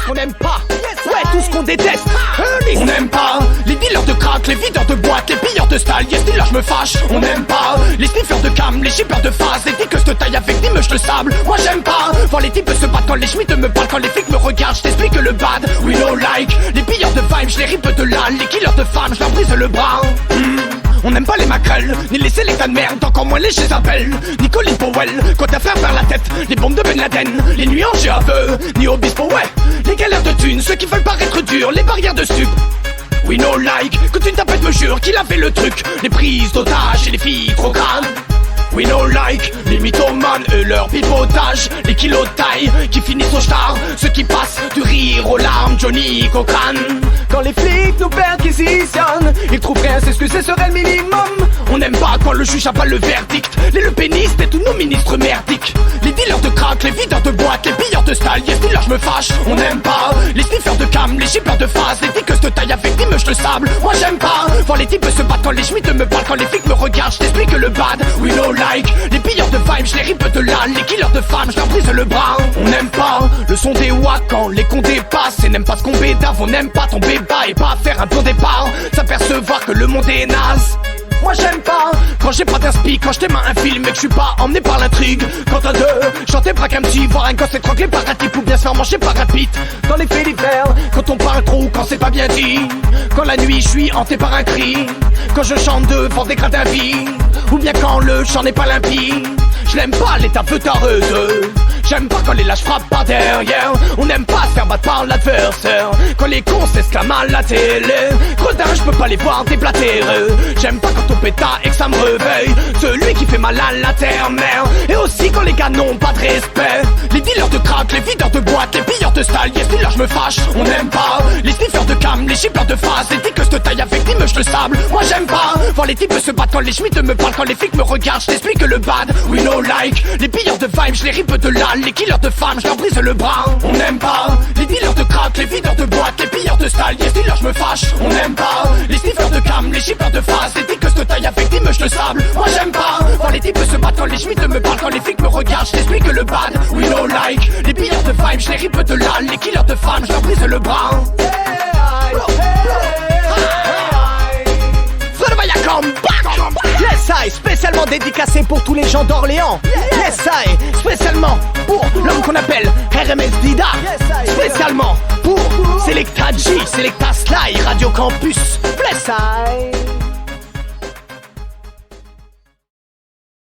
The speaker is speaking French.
ce qu'on n'aime pas, ouais tout ce qu'on déteste. On n'aime pas les dealers de crack, les videurs de boîtes, les pilleurs de style. Yes, là je me fâche. On n'aime pas les sniffers de cam, les shippers de phase, les tickers de taille avec des meuches de sable. Moi j'aime pas voir les types se battre quand les schmitts me parlent, quand les flics me regardent. Je t'explique le bad, we don't like les pilleurs de vibes, je les ripe de là, les killers de femmes, je leur brise le bras. On n'aime pas les maquerelles, ni les sélectats de merde, encore moins les Jezabel, ni Colin Powell, quand t'as faire vers la tête, les bombes de Ben Laden, les nuits en GAVE, ni Obispo, ouais, les galères de thunes, ceux qui veulent paraître durs, les barrières de stup. We no like, que une tapette me jure qu'il avait le truc, les prises d'otages et les filles trop grandes. We no like, les mythomanes et leur pipotage, les kilos de taille qui finissent au star, ceux qui passent du rire aux larmes, Johnny Cochran. Quand les flics nous perquisitionnent, ils trouvent rien, c'est ce que ce serait le minimum. On n'aime pas quand le juge a pas le verdict, les lepénistes et tous nos ministres merdiques, les dealers de crack, les videurs de boîtes, les pilleurs de style. Yes, là je me fâche. On n'aime pas les sniffers de cam, les shippers de phase, les tickers de taille avec des meuches de sable. Moi j'aime pas voir les types se battre quand les schmitts me parlent, quand les flics me regardent. Je t'explique le bad, we no like les pilleurs de vibes, je les ripe de là, les killers de femmes, je leur brise le bras. On n'aime pas le son des wacks quand les cons dépassent, et n'aime pas ce qu'on bédave. On n'aime pas tomber bas et pas faire un bon départ, s'apercevoir que le monde est naze. Moi j'aime pas quand j'ai pas d'inspi, quand je t'aime un film et que je suis pas emmené par l'intrigue. Quand un deux, chanter braque un petit, voir un gosse étranglé par un type ou bien se faire manger par un pit. Dans les faits d'hiver, quand on parle trop, quand c'est pas bien dit. Quand la nuit je suis hanté par un cri, quand je chante devant des gradins vides, ou bien quand le chant n'est pas limpide. Je l'aime pas l'état feutarreuse, j'aime pas quand les lâches frappent par derrière. On n'aime pas se faire battre par l'adversaire, quand les cons s'exclament à la télé. Gredin, je peux pas les voir déblatéreux. J'aime pas quand on péta et que ça me réveille, celui qui fait mal à la terre-mère. Et aussi quand les gars n'ont pas de respect, les dealers de crack, les videurs de boîtes, les pilleurs de style. Yes, là je me fâche. On n'aime pas les sniffers de cam, les shippers de phase, les tickers de taille avec des meuches de sable. Moi j'aime pas voir les types se battre quand les schmitts me parlent, quand les flics me regardent. Je t'explique le bad, we no like les pilleurs de vibes, je les ripe de là, les killers de femmes, je leur brise le bras. On n'aime pas les dealers de crack, les videurs de boîtes, les pilleurs de style. Yes, là je me fâche. On n'aime pas les sniffers de cam, les shippers de phase, les tickers de taille avec des meuches de sable. Moi j'aime pas voir les types se battre quand les schmitts me parlent, quand les flics me regardent. Je t'explique le bad, we no like les pilleurs de vibes, je les ripe de là, les killers de femmes, je leur brise le bras. Yes I, spécialement dédicacé pour tous les gens d'Orléans. Yes I, spécialement pour l'homme qu'on appelle RMS Dida. Spécialement pour Selecta G, Selecta Sly, Radio Campus. Bless I.